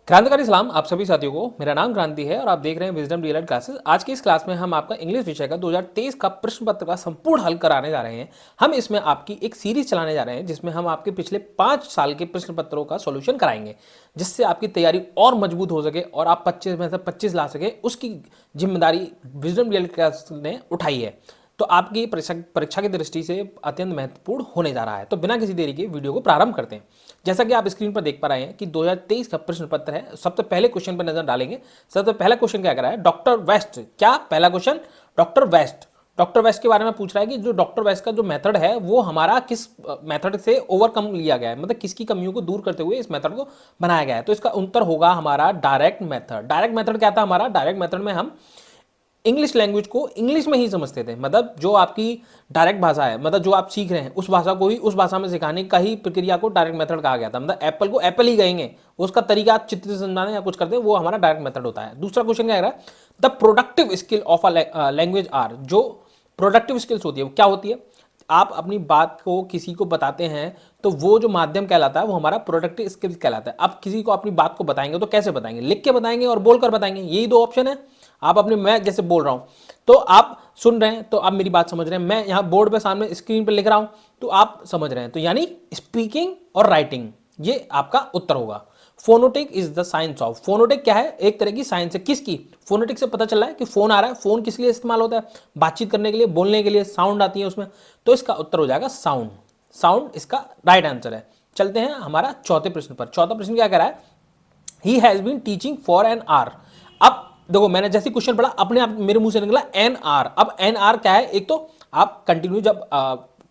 क्रांतिकारी सलाम आप सभी साथियों को। मेरा नाम क्रांति है और आप देख रहे हैं विजडम डीएलएड क्लासेस। आज की इस क्लास में हम आपका इंग्लिश विषय का 2023 का प्रश्न पत्र का संपूर्ण हल कराने जा रहे हैं। हम इसमें आपकी एक सीरीज चलाने जा रहे हैं जिसमें हम आपके पिछले 5 साल के प्रश्न पत्रों का सॉल्यूशन कराएंगे, जिससे आपकी तैयारी और मजबूत हो सके और आप 25 में से 25 ला सके। उसकी जिम्मेदारी विजडम डीएलएड क्लास ने उठाई है, तो आपकी परीक्षा की दृष्टि से अत्यंत महत्वपूर्ण होने जा रहा है। तो बिना किसी देरी के वीडियो को प्रारंभ करते हैं। जैसा कि आप स्क्रीन पर देख पा रहे हैं कि 2023 का प्रश्न पत्र है। सबसे पहले क्वेश्चन पर नजर डालेंगे। सबसे पहला क्वेश्चन क्या कर रहा है, डॉक्टर वेस्ट। क्या पहला क्वेश्चन, डॉक्टर वेस्ट के बारे में पूछ रहा है कि जो डॉक्टर वेस्ट का जो मेथड है वो हमारा किस मेथड से ओवरकम लिया गया है, मतलब किसकी कमियों को दूर करते हुए इस मेथड को बनाया गया है। तो इसका उत्तर होगा हमारा डायरेक्ट मेथड। डायरेक्ट मेथड क्या था हमारा, डायरेक्ट मेथड में हम इंग्लिश लैंग्वेज को इंग्लिश में ही समझते थे। मतलब जो आपकी डायरेक्ट भाषा है, मतलब जो आप सीख रहे हैं उस भाषा को ही उस भाषा में सिखाने का ही प्रक्रिया को डायरेक्ट मेथड कहा गया था। मतलब एप्पल को एप्पल ही कहेंगे, उसका तरीका आप चित्र से समझाने या कुछ करते हैं वो हमारा डायरेक्ट मेथड होता है। दूसरा क्वेश्चन क्या है, the productive skill of a language are. जो प्रोडक्टिव स्किल्स होती है वो क्या होती है, आप अपनी बात को किसी को बताते हैं तो वो जो माध्यम कहलाता है वो हमारा प्रोडक्टिव स्किल्स कहलाता है। आप किसी को अपनी बात को बताएंगे तो कैसे बताएंगे, लिख के बताएंगे और बोलकर बताएंगे, यही दो ऑप्शन है। आप अपने, मैं जैसे बोल रहा हूं तो आप सुन रहे हैं तो आप मेरी बात समझ रहे हैं, मैं यहां बोर्ड पे सामने स्क्रीन पे लिख रहा हूं तो आप समझ रहे हैं, तो यानी स्पीकिंग और राइटिंग, ये आपका उत्तर होगा। फोनोटिक इज द साइंस ऑफ। फोनोटिक क्या है, एक तरह की साइंस है। किसकी, फोनोटिक से पता चल रहा है कि फोन आ रहा है। फोन किस लिए इस्तेमाल होता है, बातचीत करने के लिए, बोलने के लिए, साउंड आती है उसमें। तो इसका उत्तर हो जाएगा साउंड। साउंड इसका राइट आंसर है। चलते हैं हमारा चौथे प्रश्न पर। चौथा प्रश्न क्या कह रहा है, he has been teaching for an hour. अब देखो मैंने जैसे क्वेश्चन पढ़ा अपने आप मेरे मुंह से निकला एन आर। अब एन आर क्या है, एक तो आप कंटिन्यू जब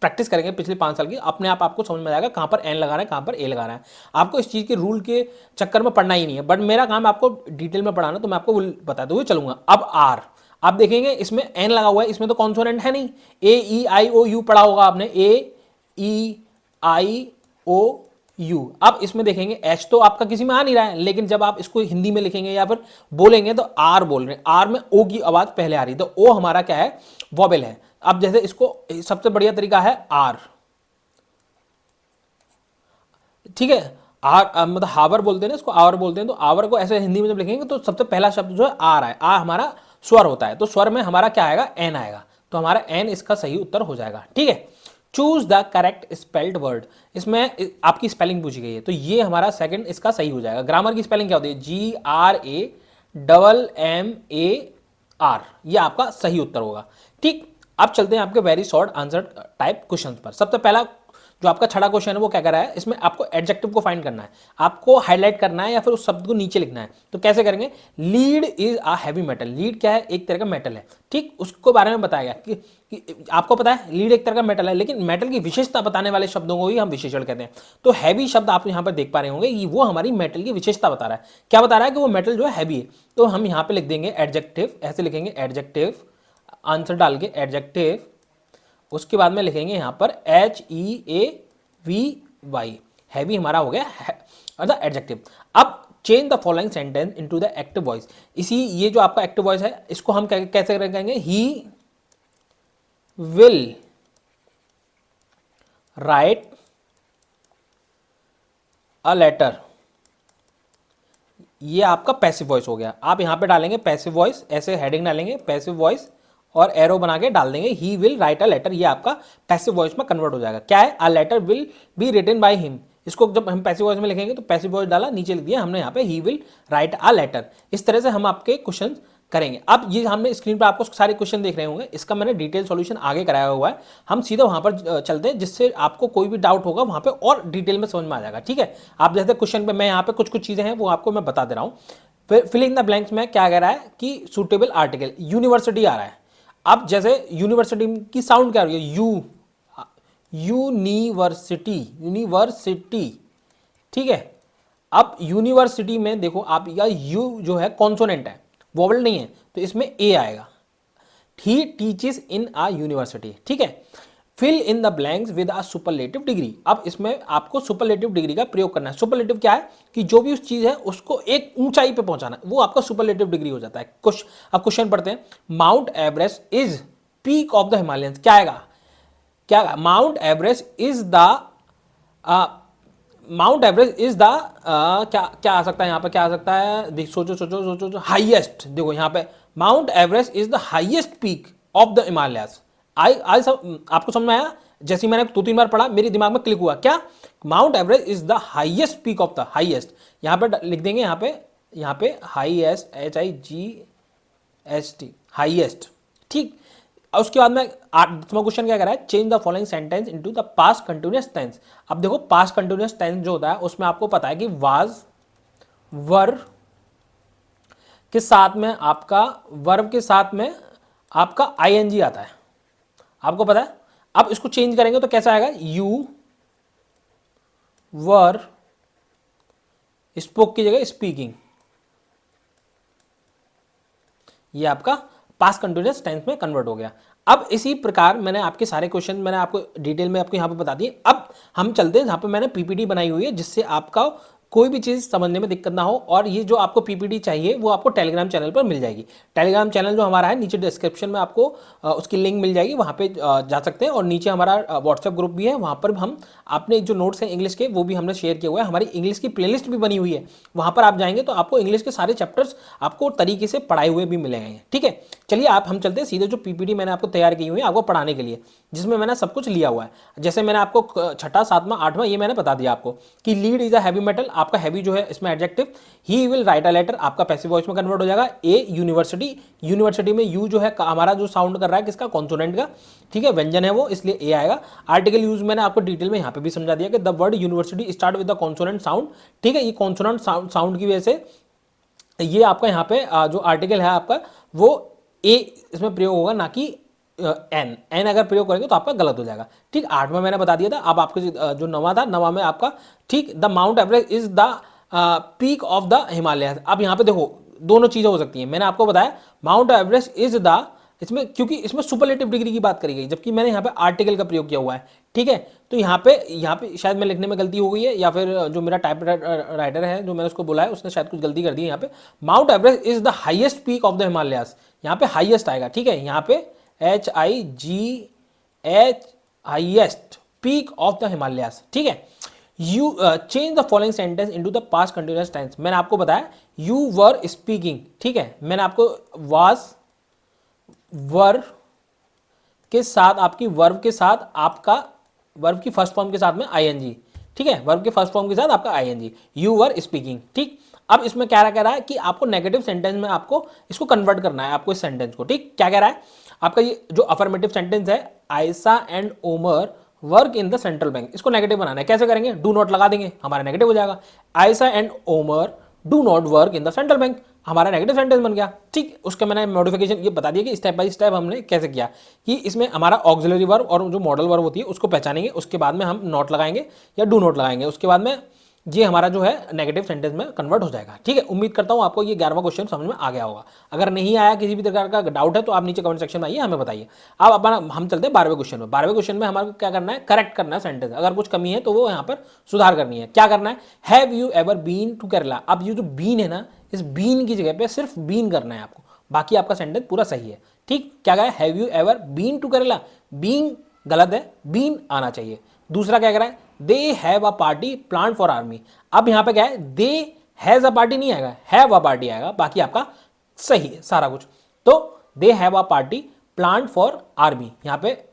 प्रैक्टिस करेंगे पिछले 5 साल की, अपने आप आपको समझ में आएगा कहां पर एन लगाना है कहां पर ए लगाना है। आपको इस चीज के रूल के चक्कर में पढ़ना ही नहीं है, बट मेरा काम है आपको डिटेल में पढ़ाना, तो मैं आपको बताते हुए चलूंगा। अब आर, आप देखेंगे इसमें एन लगा हुआ है, इसमें तो कॉन्सोनेंट है नहीं। ए ई आई ओ यू पढ़ा होगा आपने, ए ई आई ओ यू। अब इसमें देखेंगे एच तो आपका किसी में आ नहीं रहा है, लेकिन जब आप इसको हिंदी में लिखेंगे या फिर बोलेंगे तो आर बोल रहे हैं, आर में ओ की आवाज पहले आ रही है, तो ओ हमारा क्या है, वॉवेल है। अब जैसे इसको सबसे बढ़िया तरीका है आर, ठीक है। आर मतलब हावर बोलते हैं ना इसको, आवर बोलते हैं, तो आवर को ऐसे हिंदी में जब लिखेंगे तो सबसे पहला शब्द जो है आ रहा है, आ हमारा स्वर होता है, तो स्वर में हमारा क्या आएगा, एन आएगा, तो हमारा एन इसका सही उत्तर हो जाएगा। ठीक है, choose the correct spelled word. इसमें आपकी स्पेलिंग पूछी गई है, तो ये हमारा सेकंड इसका सही हो जाएगा। ग्रामर की स्पेलिंग क्या होती है, GRAMMAR, ये आपका सही उत्तर होगा। ठीक, अब चलते हैं आपके very short answer type question पर। सबसे पहला जो आपका छठा क्वेश्चन है वो क्या कर रहा है, इसमें आपको एडजेक्टिव को फाइंड करना है, आपको हाईलाइट करना है या फिर उस शब्द को नीचे लिखना है। तो कैसे करेंगे, lead is a heavy metal. Lead क्या है, एक तरह का मेटल है। ठीक, उसको बारे में बताया गया कि आपको पता है लीड एक तरह का मेटल है, लेकिन मेटल की विशेषता बताने वाले शब्दों को ही हम विशेषण कहते हैं। तो हैवी शब्द आप यहाँ पर देख पा रहे होंगे, ये वो हमारी मेटल की विशेषता बता रहा है। क्या बता रहा है कि वो मेटल जो है हैवी है, तो हम यहाँ पे लिख देंगे एडजेक्टिव, ऐसे लिखेंगे एडजेक्टिव, आंसर डाल के एडजेक्टिव, उसके बाद में लिखेंगे यहाँ पर HEAVY, हैवी हमारा हो गया मतलब एडजेक्टिव। अब change the following sentence into the active voice. इसी ये जो आपका एक्टिव वॉइस है इसको हम कैसे कहेंगे, he will write a letter, ये आपका पैसिव वॉइस हो गया। आप यहां पे डालेंगे पैसिव वॉइस, ऐसे हेडिंग डालेंगे पैसिव वॉइस और एरो बना के डाल देंगे, he will write a letter, ये आपका पैसिव वॉइस में कन्वर्ट हो जाएगा। क्या है, a letter will be written by him. इसको जब हम पैसिव वॉइस में लिखेंगे तो पैसिव वॉइस डाला, नीचे लिख दिया हमने यहाँ पे he will write a letter. इस तरह से हम आपके क्वेश्चन करेंगे। अब ये हमने स्क्रीन पर आपको सारे क्वेश्चन देख रहे होंगे, इसका मैंने डिटेल सॉल्यूशन आगे कराया हुआ है। हम सीधा वहां पर चलते हैं, जिससे आपको कोई भी डाउट होगा वहां पे और डिटेल में समझ में आ जाएगा। ठीक है, आप जैसे क्वेश्चन पे मैं यहाँ पे कुछ कुछ चीजें हैं वो आपको मैं बता दे रहा हूँ। फिर फिल इन द ब्लैंक्स में क्या कह रहा है कि सुटेबल आर्टिकल, यूनिवर्सिटी आ रहा है। अब जैसे यूनिवर्सिटी की साउंड क्या हो रही है, यू, यूनिवर्सिटी, यूनिवर्सिटी। ठीक है, अब यूनिवर्सिटी में देखो आप, या यू जो है कॉन्सोनेंट है, वोवल नहीं है, तो इसमें ए आएगा। He teaches in a university. ठीक है, fill in the blanks with a superlative degree. अब इसमें आपको सुपरलेटिव डिग्री का प्रयोग करना है। सुपरलेटिव क्या है कि जो भी उस चीज है उसको एक ऊंचाई पे पहुंचाना, वो आपका सुपरलेटिव डिग्री हो जाता है। कुछ अब क्वेश्चन पढ़ते हैं, mount Everest is peak of the Himalayans, क्या आएगा, क्या mount Everest is the mount Everest is the क्या क्या आ सकता है यहाँ पे, क्या आ सकता है, देख सोचो सोचो सोचो सोचो, हाईएस्ट, देखो यहाँ पे mount Everest is the highest peak of the Himalayas. आई सब आपको समझ में आया? जैसे मैंने 2-3 बार पढ़ा मेरे दिमाग में क्लिक हुआ, क्या mount Everest is the highest peak of the, highest यहाँ पे लिख देंगे, यहाँ पे हाईएस्ट, HIGHT, हाईएस्ट, ठीक। और उसके बाद में 8वां क्वेश्चन क्या कह रहा है, change the following sentence into the past continuous tense. अब देखो पास्ट कंटिन्यूअस टेंस जो होता है उसमें आपको पता है कि वाज, वर के साथ में आपका, वर्ब के साथ में आपका ING आता है, आपको पता है। अब इसको चेंज करेंगे तो कैसा आएगा, यू वर स्पोक की जगह स्पीकिंग, ये आपका पास्ट कंटिन्यूअस टेंस में कन्वर्ट हो गया। अब इसी प्रकार मैंने आपके सारे क्वेश्चन मैंने आपको डिटेल में आपको यहाँ पे बता दिए। अब हम चलते हैं जहाँ पे मैंने PPT बनाई हुई है, जिससे आपका कोई भी चीज़ समझने में दिक्कत ना हो। और ये जो आपको PPT चाहिए वो आपको टेलीग्राम चैनल पर मिल जाएगी। टेलीग्राम चैनल जो हमारा है, नीचे डिस्क्रिप्शन में आपको उसकी लिंक मिल जाएगी, वहाँ पे जा सकते हैं। और नीचे हमारा व्हाट्सएप ग्रुप भी है, वहाँ पर हम अपने जो नोट्स हैं इंग्लिश के वो भी हमने शेयर किया हुआ है। हमारी इंग्लिश की प्लेलिस्ट भी बनी हुई है, वहाँ पर आप जाएंगे तो आपको इंग्लिश के सारे चैप्टर्स आपको तरीके से पढ़ाए हुए भी मिलेंगे, ठीक है। चलिए हम चलते हैं सीधे जो PPT मैंने आपको तैयार की हुई है आपको पढ़ाने के लिए, जिसमें मैंने सब कुछ लिया हुआ है। जैसे मैंने आपको 6ठा 7वां 8वां ये मैंने बता दिया आपको कि lead is a heavy metal, आपका हैवी जो है इसमें adjective. He will write a letter, आपका पैसिव वॉइस में कन्वर्ट हो जाएगा। ए यूनिवर्सिटी, यूनिवर्सिटी में यू जो है हमारा जो साउंड कर रहा है किसका, कॉन्सोनेंट का, ठीक है, व्यंजन है वो, इसलिए ए आएगा। आर्टिकल यूज मैंने आपको डिटेल में यहाँ पे भी समझा दिया कि the word university start with the consonant sound, ठीक है। ये कॉन्सोनेंट साउंड की वजह से ये आपका यहाँ पे जो आर्टिकल है आपका वो ए इसमें प्रयोग होगा, ना कि एन अगर प्रयोग करेंगे तो आपका गलत हो जाएगा, ठीक। 8वां मैंने बता दिया था। अब आपको जो 9वां था, 9वां में आपका, ठीक, the mount Everest is the peak of the Himalaya. अब यहाँ पे देखो दोनों चीजें हो सकती हैं। मैंने आपको बताया माउंट एवरेस्ट इज द, इसमें क्योंकि इसमें सुपरलेटिव डिग्री की बात करी गई, जबकि मैंने यहाँ पे आर्टिकल का प्रयोग किया हुआ है, ठीक है। तो यहाँ पे शायद मैं लिखने में गलती हो गई है, या फिर जो मेरा टाइप राइटर है जो मैंने उसको बोला है उसने शायद कुछ गलती कर दी है। यहाँ पे mount Everest is the highest peak of the Himalayas, यहाँ पे हाईएस्ट आएगा, ठीक है। यहाँ पे HIGH, highest peak of the Himalayas, ठीक है। You change the following sentence into the past continuous tense. मैंने आपको बताया यू वर स्पीकिंग, ठीक है। मैंने आपको वाज, वर्ब के साथ, आपकी वर्ब के साथ आपका, वर्ब की फर्स्ट फॉर्म के साथ में ING, ठीक है, वर्ब के फर्स्ट फॉर्म के साथ आपका ING, यू वर स्पीकिंग, ठीक। अब इसमें क्या कह रहा है कि आपको नेगेटिव सेंटेंस में आपको इसको कन्वर्ट करना है, आपको इस सेंटेंस को, ठीक। क्या कह रहा है आपका, ये जो अफर्मेटिव सेंटेंस है, Ayesha and Omar work in the central bank, इसको नेगेटिव बनाना है। कैसे करेंगे, डू नॉट लगा देंगे, हमारा नेगेटिव हो जाएगा। Ayesha and Omar do not work in the central bank, हमारा नेगेटिव सेंटेंस बन गया, ठीक। उसका मैंने मॉडिफिकेशन ये बता दिया कि स्टेप बाय स्टेप हमने कैसे किया, कि इसमें हमारा ऑक्सिलरी वर्ब और जो मॉडल वर्ब होती है उसको पहचानेंगे, उसके बाद में हम नॉट लगाएंगे या डू नॉट लगाएंगे, उसके बाद में ये हमारा जो है नेगेटिव सेंटेंस में कन्वर्ट हो जाएगा, ठीक है। उम्मीद करता हूँ आपको ये 11वां क्वेश्चन समझ में आ गया होगा। अगर नहीं आया, किसी भी प्रकार का डाउट है तो आप नीचे कमेंट सेक्शन में आइए, हमें बताइए। अब अपना हम चलते हैं 12वें क्वेश्चन में। 12वें क्वेश्चन में हमारे को क्या करना है, करेक्ट करना है सेंटेंस, अगर कुछ कमी है तो वो यहाँ पर सुधार करनी है। क्या करना है, have you ever been to Kerala. अब ये जो बीन है ना, इस बीन की जगह पे सिर्फ बीन करना है आपको, बाकी आपका सेंटेंस पूरा सही है, ठीक। क्या कहा है, have you ever been to Kerala, been गलत है, बीन आना चाहिए। दूसरा क्या कह रहा है, they have a party plan for army. अब यहां पे क्या है, दे हैज अ पार्टी नहीं आएगा, हैव अ पार्टी आएगा, बाकी आपका सही है सारा कुछ। तो they have a party plan for army, यहां पे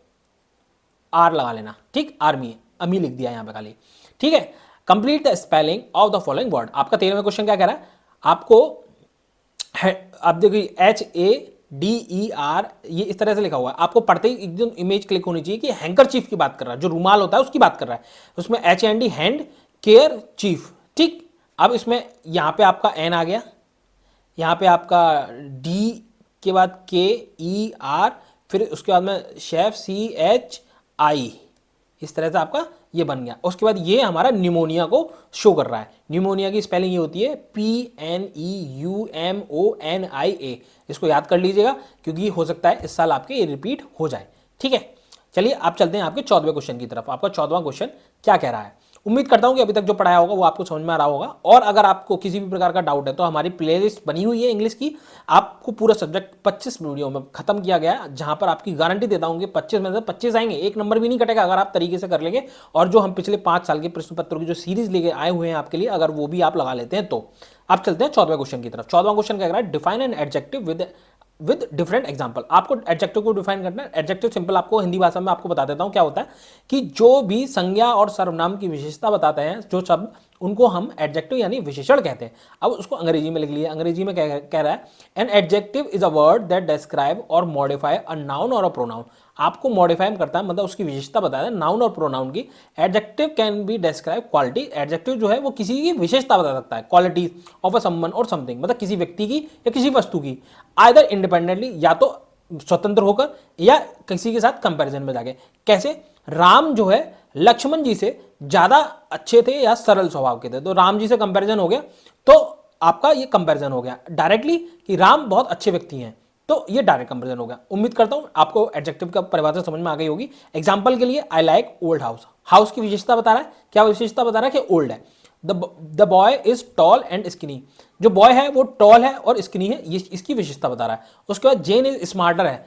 आर लगा लेना, ठीक। आर्मी, अमी लिख दिया यहां पे खाली, ठीक है। Complete the spelling of the following word. आपका 13वां क्वेश्चन क्या कह रहा है, आपको आप देखिए HADER ये इस तरह से लिखा हुआ है, आपको पढ़ते ही एकदम इमेज क्लिक होनी चाहिए कि हैंकर चीफ की बात कर रहा है, जो रुमाल होता है उसकी बात कर रहा है। उसमें HAND हैंड, केयर, चीफ, ठीक। अब इसमें यहाँ पे आपका N आ गया, यहाँ पे आपका D के बाद KER, फिर उसके बाद में शेफ CHI, इस तरह से आपका ये बन गया। उसके बाद ये हमारा निमोनिया को शो कर रहा है। निमोनिया की स्पेलिंग ये होती है PNEUMONIA, इसको याद कर लीजिएगा क्योंकि हो सकता है इस साल आपके ये रिपीट हो जाए, ठीक है। चलिए आप चलते हैं आपके 14वें क्वेश्चन की तरफ। आपका 14वां क्वेश्चन क्या कह रहा है, उम्मीद करता हूं कि अभी तक जो पढ़ाया होगा वो आपको समझ में आ रहा होगा, और अगर आपको किसी भी प्रकार का डाउट है तो हमारी प्लेलिस्ट बनी हुई है इंग्लिश की, आपको पूरा सब्जेक्ट 25 वीडियो में खत्म किया गया है, जहां पर आपकी गारंटी देता हूं कि 25 में से 25 आएंगे, एक नंबर भी नहीं कटेगा अगर आप तरीके से कर लेंगे। और जो हम पिछले 5 साल के प्रश्न पत्रों की जो सीरीज लेके आए हुए हैं आपके लिए, अगर वो भी आप लगा लेते हैं तो। अब चलते हैं 14वें क्वेश्चन की तरफ। 14वां क्वेश्चन क्या कह रहा है, define an adjective with different example. आपको एडजेक्टिव को डिफाइन करना है। एडजेक्टिव सिंपल आपको हिंदी भाषा में आपको बता देता हूं क्या होता है, कि जो भी संज्ञा और सर्वनाम की विशेषता बताते हैं जो शब्द, उनको हम एडजेक्टिव यानी विशेषण कहते हैं। अब उसको अंग्रेजी में लिख लिया। अंग्रेजी में कह रहा है, an adjective is a word that describe और मॉडिफाई अ नाउन और अ प्रोनाउन। आपको मॉडिफाई करता है, मतलब उसकी विशेषता बताता है नाउन और प्रोनाउन की। Adjective can be describe quality. Adjective जो है वो किसी की विशेषता बता सकता है, क्वालिटी ऑफ अ समवन और समथिंग, मतलब किसी व्यक्ति की या किसी वस्तु की, आइदर इंडिपेंडेंटली, या तो स्वतंत्र होकर या किसी के साथ कंपैरिजन में जाके। कैसे, राम जो है लक्ष्मण जी से ज्यादा अच्छे थे या सरल स्वभाव के थे, तो राम जी से कंपैरिजन हो गया, तो आपका ये कंपैरिजन हो गया डायरेक्टली कि राम बहुत अच्छे व्यक्ति हैं, तो ये डायरेक्ट कंपैरिजन हो गया। उम्मीद करता हूं आपको एडजेक्टिव का परिभाषा समझ में आ गई होगी। एग्जांपल के लिए, I like old house. House की विशेषता बता रहा है, क्या विशेषता बता रहा है कि ओल्ड है। The boy is tall and skinny. जो बॉय है वो टॉल है और स्किनी है, ये इसकी विशेषता बता रहा है। उसके बाद जेन इज स्मार्टर है,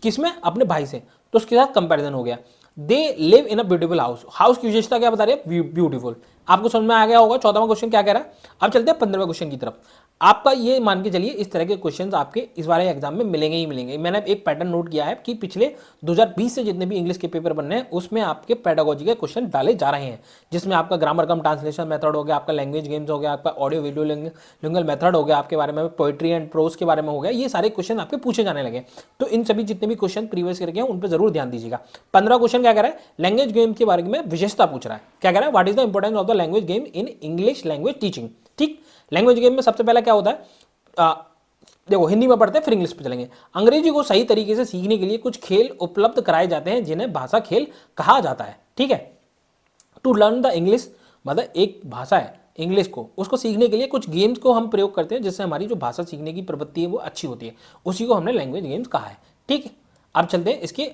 किसमें, अपने भाई से, तो उसके साथ कंपैरिजन हो गया। They live in a beautiful house. House की विशेषता क्या बता रही है, ब्यूटीफुल। आपको समझ में आ गया होगा 14वां क्वेश्चन क्या कह रहा है। अब चलते हैं 15वें क्वेश्चन की तरफ। आपका ये मान के चलिए इस तरह के क्वेश्चंस आपके इस वाले एग्जाम में मिलेंगे ही मिलेंगे। मैंने एक पैटर्न नोट किया है कि पिछले 2020 से जितने भी इंग्लिश के पेपर बन रहे हैं उसमें आपके पेडागोजी के क्वेश्चन डाले जा रहे हैं, जिसमें आपका ग्रामर कम ट्रांसलेशन मेथड हो गया, आपका लैंग्वेज गेम्स हो गया, आपका ऑडियो वीडियो लिंगुअल मेथड हो गया, आपके बारे में पोएट्री एंड प्रोज के बारे में हो गया। ये सारे क्वेश्चन आपके पूछे जाने लगे, तो इन सभी जितने भी क्वेश्चन प्रीवियस करके हैं उन पर जरूर ध्यान दीजिएगा। 15 क्वेश्चन क्या कह रहा है, लैंग्वेज गेम के बारे में विशेषता पूछ रहा है। क्या कह रहा है, what is the importance of the language game in English language teaching. ठीक, लैंग्वेज गेम में सबसे पहला क्या होता है, देखो हिंदी में पढ़ते हैं फिर इंग्लिश पे चलेंगे। अंग्रेजी को सही तरीके से सीखने के लिए कुछ खेल उपलब्ध कराए जाते हैं जिन्हें भाषा खेल कहा जाता है। ठीक है, टू लर्न द इंग्लिश, मतलब एक भाषा है इंग्लिश को, उसको सीखने के लिए कुछ गेम्स को हम प्रयोग करते हैं जिससे हमारी जो भाषा सीखने की प्रवृत्ति है वो अच्छी होती है, उसी को हमने लैंग्वेज गेम्स कहा है। ठीक है, अब चलते हैं इसके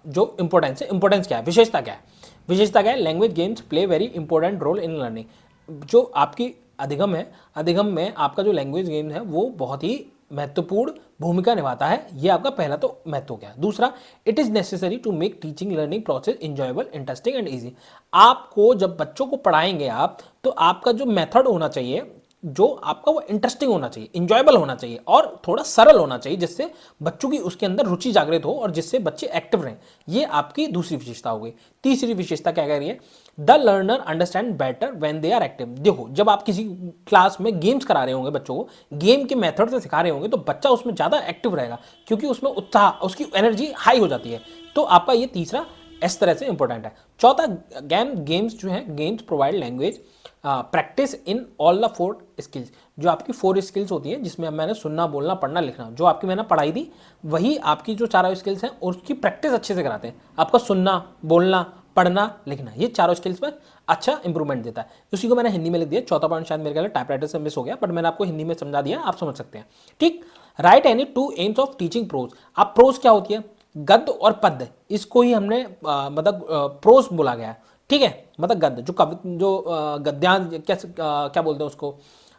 जो इंपॉर्टेंस है, इंपॉर्टेंस क्या है, विशेषता क्या है। विशेषता क्या है, language games play very important role in learning. जो आपकी अधिगम है, अधिगम में आपका जो लैंग्वेज गेम है वो बहुत ही महत्वपूर्ण भूमिका निभाता है। ये आपका पहला तो महत्व हो गया। दूसरा, it is necessary to make teaching learning process enjoyable, interesting and easy. आपको जब बच्चों को पढ़ाएंगे आप, तो आपका जो मेथड होना चाहिए, जो आपका वो इंटरेस्टिंग होना चाहिए, इंजॉयबल होना चाहिए और थोड़ा सरल होना चाहिए, जिससे बच्चों की उसके अंदर रुचि जागृत हो और जिससे बच्चे एक्टिव रहें। ये आपकी दूसरी विशेषता हो गई। तीसरी विशेषता क्या कह रही है, the learner understand better when they are active. देखो, जब आप किसी क्लास में गेम्स करा रहे होंगे, बच्चों को गेम के मेथड से सिखा रहे होंगे, तो बच्चा उसमें ज़्यादा एक्टिव रहेगा क्योंकि उसमें उत्साह, उसकी एनर्जी हाई हो जाती है। तो आपका ये तीसरा इस तरह से इंपॉर्टेंट है। चौथा, गेम्स जो है, games provide language practice in all the 4 skills. जो आपकी 4 स्किल्स होती हैं, जिसमें मैंने सुनना, बोलना, पढ़ना, लिखना, जो आपकी मैंने पढ़ाई थी, वही आपकी जो 4 स्किल्स हैं उसकी प्रैक्टिस अच्छे से कराते हैं। आपका सुनना, बोलना, पढ़ना, लिखना, ये 4 स्किल्स पर अच्छा इंप्रूवमेंट देता है। उसी को मैंने हिंदी में लिख दिया। चौथा पॉइंट शायद मेरे ख्याल टाइपराइटर से मिस हो गया, बट मैंने आपको हिंदी में समझा दिया, आप समझ सकते हैं। ठीक, write any 2 aims of teaching prose. आप प्रोज क्या होती है, गद्य और पद्य, इसको ही हमने मतलब प्रोज बोला गया है। ठीक है, मतलब गद्य जो गद्यांश, क्या बोलते हैं उसको,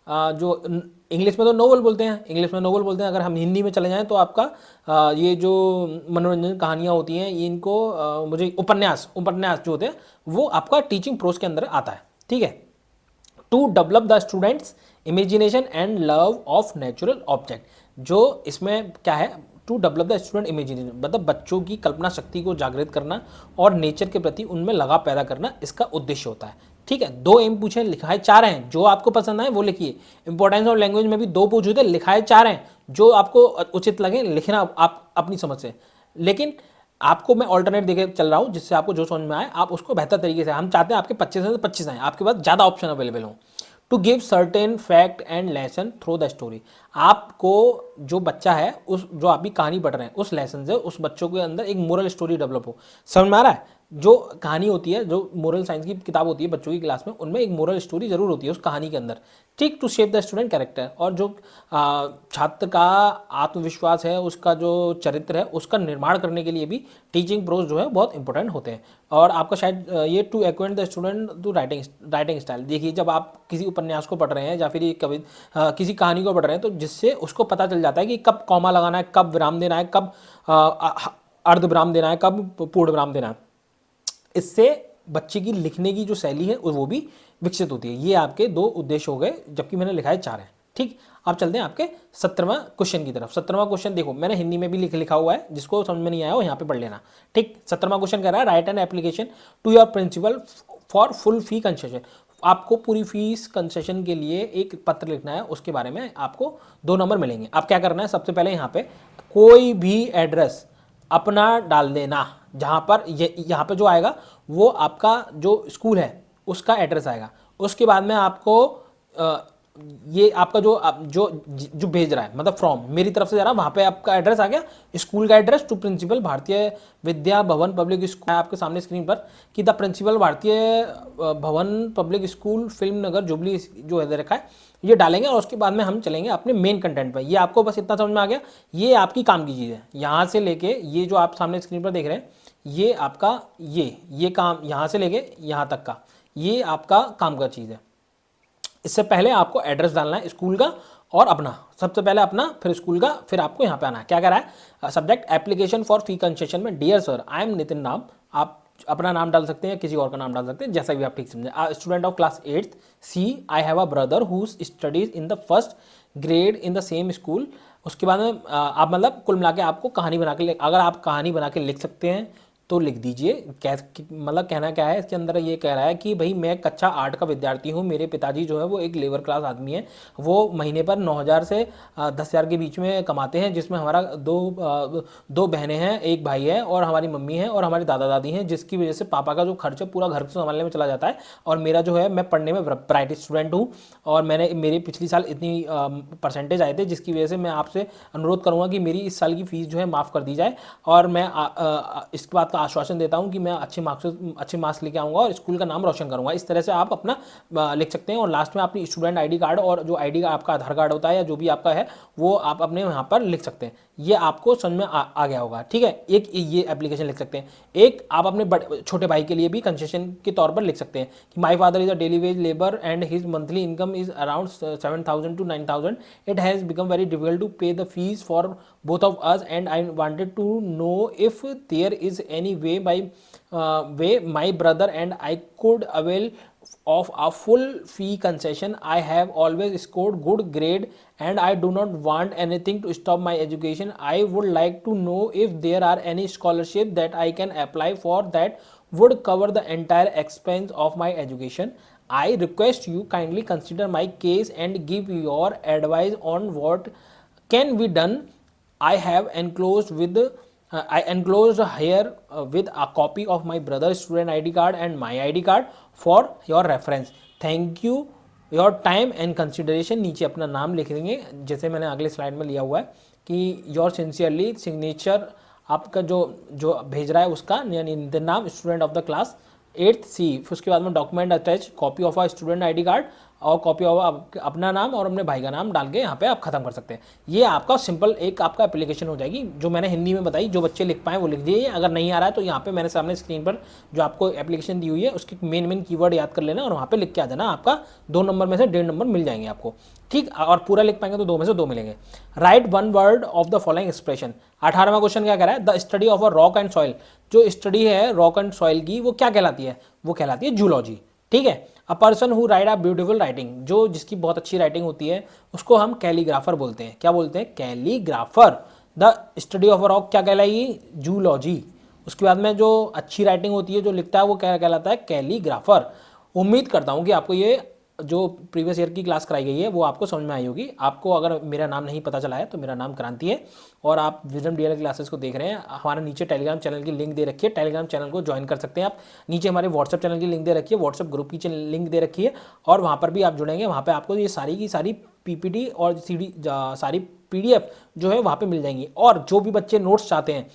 जो इंग्लिश में तो नोवेल बोलते हैं, इंग्लिश में नोवेल बोलते हैं। अगर हम हिंदी में चले जाएं तो आपका ये जो मनोरंजन कहानियाँ होती हैं, इनको मुझे उपन्यास जो होते हैं वो आपका टीचिंग प्रोज के अंदर आता है। ठीक है, to develop the students imagination and love of natural object. जो इसमें क्या है, to develop the student imagination, मतलब बच्चों की कल्पना शक्ति को जागृत करना और नेचर के प्रति उनमें लगाव पैदा करना, इसका उद्देश्य होता है। ठीक है, 2 एम पूछे, लिखाए 4 हैं, जो आपको पसंद आए वो लिखिए। इंपॉर्टेंस ऑफ लैंग्वेज में भी 2 पूछे थे, लिखाए 4 हैं, जो आपको उचित लगे लिखना आप अपनी समझ से। लेकिन आपको मैं ऑल्टरनेट देके चल रहा हूँ, जिससे आपको जो समझ में आए आप उसको बेहतर तरीके से, हम चाहते हैं आपके 25 से 25 आए, आपके पास ज़्यादा ऑप्शन अवेलेबल हो। To give certain fact and lesson through the story. आपको जो बच्चा है, उस जो आपकी कहानी पढ़ रहे हैं, उस लेसन से उस बच्चों के अंदर एक मोरल स्टोरी डेवलप हो। समझ में आ रहा है, जो कहानी होती है, जो मोरल साइंस की किताब होती है बच्चों की क्लास में, उनमें एक मोरल स्टोरी जरूर होती है उस कहानी के अंदर, ठीक, to shape the student character. और जो छात्र का आत्मविश्वास है, उसका जो चरित्र है, उसका निर्माण करने के लिए भी टीचिंग प्रोज जो है बहुत इंपॉर्टेंट होते हैं। और आपका शायद ये to acquaint the student to writing style, देखिए जब आप किसी उपन्यास को पढ़ रहे हैं या फिर किसी कहानी को पढ़ रहे हैं, तो जिससे उसको पता चल जाता है कि कब कॉमा लगाना है, कब विराम देना है, कब अर्ध विराम देना है, कब पूर्ण विराम देना है। इससे बच्चे की लिखने की जो शैली है वो भी विकसित होती है। ये आपके 2 उद्देश्य हो गए, जबकि मैंने लिखा है 4 है, ठीक। अब चलते हैं आपके 17वां क्वेश्चन की तरफ। 17वां क्वेश्चन देखो, मैंने हिंदी में भी लिखा हुआ है, जिसको समझ में नहीं आया हो यहाँ पे पढ़ लेना, ठीक। 17वां क्वेश्चन कह रहा है write an application to your principal for full fee concession. आपको पूरी फीस कंसेशन के लिए एक पत्र लिखना है, उसके बारे में आपको 2 नंबर मिलेंगे। अब क्या करना है, सबसे पहले यहाँ पे कोई भी एड्रेस अपना डाल देना, जहाँ पर यहाँ पे जो आएगा वो आपका जो स्कूल है उसका एड्रेस आएगा। उसके बाद में आपको ये आपका जो जो जो भेज रहा है, मतलब फ्रॉम मेरी तरफ से जा रहा है, वहाँ पे आपका एड्रेस आ गया, स्कूल का address, to principal Bharatiya Vidya Bhavan public school, आपके सामने स्क्रीन पर कि द प्रिंसिपल भारतीय भवन पब्लिक स्कूल फिल्म नगर जुबली जो है दे रखा है, ये डालेंगे। और उसके बाद में हम चलेंगे अपने मेन कंटेंट पर। ये आपको बस इतना समझ में आ गया, ये आपकी काम की चीज़ है। यहाँ से लेके ये जो आप सामने स्क्रीन पर देख रहे हैं, ये आपका ये काम यहाँ से लेके यहाँ तक का, ये आपका काम का चीज़ है। इससे पहले आपको एड्रेस डालना है स्कूल का और अपना, सबसे पहले अपना, फिर स्कूल का, फिर आपको यहाँ पे आना है। क्या कह रहा है, subject application for fee concession में dear sir I am Nitin नाम, आप अपना नाम डाल सकते हैं या किसी और का नाम डाल सकते हैं, जैसा भी आप ठीक समझे। Student of class 8th C, I have a brother who studies in the first grade in the same school. उसके बाद में आप मतलब कुल मिला के आपको कहानी बना के, अगर आप कहानी बना के लिख सकते हैं तो लिख दीजिए। मतलब कहना क्या है इसके अंदर, ये कह रहा है कि भाई मैं कक्षा 8 का विद्यार्थी हूँ, मेरे पिताजी जो है वो एक लेबर क्लास आदमी है, वो महीने पर 9,000 से 10,000 के बीच में कमाते हैं, जिसमें हमारा दो बहनें हैं, एक भाई है, और हमारी मम्मी है और हमारे दादा दादी हैं, जिसकी वजह से पापा का जो खर्च है पूरा घर को संभालने में चला जाता है। और मेरा जो है, मैं पढ़ने में ब्राइट स्टूडेंट हूँ, और मेरी पिछली साल इतनी परसेंटेज आए थे, जिसकी वजह से मैं आपसे अनुरोध करूँगा कि मेरी इस साल की फीस जो है माफ़ कर दी जाए। और मैं इसके बाद आश्वासन देता हूं कि मैं अच्छे मार्क्स लेके आऊंगा और स्कूल का नाम रोशन करूंगा। इस तरह से आप अपना लिख सकते हैं। और लास्ट में अपनी स्टूडेंट आईडी कार्ड, और जो आईडी का आपका आधार कार्ड होता है या जो भी आपका है, वो आप अपने यहाँ पर लिख सकते हैं। ये आपको समझ में आ गया होगा, ठीक है। एक ये एप्लीकेशन लिख सकते हैं। एक आप अपने छोटे भाई के लिए भी कंसेशन के तौर पर लिख सकते हैं कि my father is a daily veg labour and his monthly income is around 7,000 to 9,000. It has become very difficult to pay the fees for both of us, and I wanted to know if there is any way my brother and I could avail of a full fee concession. I have always scored good grade and I do not want anything to stop my education. I would like to know if there are any scholarship that I can apply for that would cover the entire expense of my education. I request you kindly consider my case and give your advice on what can be done. I have enclosed here with a copy of my brother's student ID card and my ID card for your reference. Thank you your time and consideration. नीचे अपना नाम लिख देंगे, जैसे मैंने अगले slide में लिया हुआ है कि योर सिंसियरली, सिग्नेचर आपका जो भेज रहा है उसका, यानी नाम, student of the class 8th C, फिर उसके बाद में document attach, copy of a student ID card और कॉपी ऑफ अपना नाम और अपने भाई का नाम डाल के यहाँ पे आप खत्म कर सकते हैं। ये आपका सिंपल एक आपका एप्लीकेशन हो जाएगी, जो मैंने हिंदी में बताई। जो बच्चे लिख पाए वो लिख दिए, अगर नहीं आ रहा है तो यहाँ पे मैंने सामने स्क्रीन पर जो आपको एप्लीकेशन दी हुई है उसके मेन कीवर्ड याद कर लेना और वहाँ पे लिख के आ जाना। आपका 2 नंबर में से 1.5 नंबर मिल जाएंगे आपको, ठीक। और पूरा लिख पाएंगे तो 2 में से 2 मिलेंगे। Write 1 word of the following expression. 18वां क्वेश्चन क्या कह रहा है, the study of a rock and soil. जो स्टडी है रॉक एंड सॉइल की, वो क्या कहलाती है, वो कहलाती है जूलॉजी, ठीक है। A person who right a beautiful writing, जो जिसकी बहुत अच्छी राइटिंग होती है उसको हम कैलीग्राफर बोलते हैं। क्या बोलते हैं, calligrapher. The study of a rock क्या कहलाएगी, जूलॉजी। उसके बाद में जो अच्छी राइटिंग होती है, जो लिखता है, वो क्या कहलाता है, कैलीग्राफर। उम्मीद करता हूँ कि आपको ये जो प्रीवियस ईयर की क्लास कराई गई है वो आपको समझ में आई होगी। आपको अगर मेरा नाम नहीं पता चला है तो मेरा नाम क्रांति है और आप विजडम डीएलएड क्लासेस को देख रहे हैं। हमारा नीचे टेलीग्राम चैनल की लिंक दे रखी है, टेलीग्राम चैनल को ज्वाइन कर सकते हैं आप। नीचे हमारे व्हाट्सएप चैनल की लिंक दे रखी है, व्हाट्सएप ग्रुप की लिंक दे रखी है, और वहाँ पर भी आप जुड़ेंगे। वहाँ पर आपको ये सारी की सारी पीपीटी और सारी पीडीएफ जो है वहाँ पर मिल जाएंगी। और जो भी बच्चे नोट्स चाहते हैं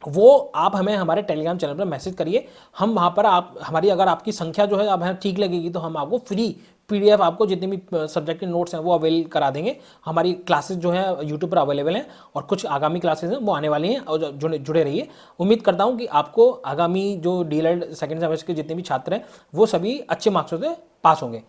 वो आप हमें हमारे टेलीग्राम चैनल पर मैसेज करिए। हम वहाँ पर आप हमारी अगर आपकी संख्या जो है अब हमें ठीक लगेगी तो हम आपको फ्री पीडीएफ आपको जितने भी सब्जेक्ट के नोट्स हैं वो अवेल करा देंगे। हमारी क्लासेस जो है यूट्यूब पर अवेलेबल हैं और कुछ आगामी क्लासेस हैं वो आने वाली हैं और जुड़े रहिए। उम्मीद करता हूँ कि आपको आगामी जो डीएलएड सेकेंड सेमेस्टर के जितने भी छात्र हैं वो सभी अच्छे मार्क्सों से पास होंगे।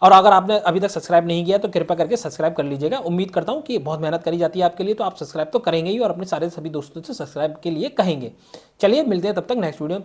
और अगर आपने अभी तक सब्सक्राइब नहीं किया तो कृपया करके सब्सक्राइब कर लीजिएगा। उम्मीद करता हूँ कि बहुत मेहनत करी जाती है आपके लिए, तो आप सब्सक्राइब तो करेंगे ही और अपने सारे सभी दोस्तों से सब्सक्राइब के लिए कहेंगे। चलिए मिलते हैं तब तक नेक्स्ट वीडियो में।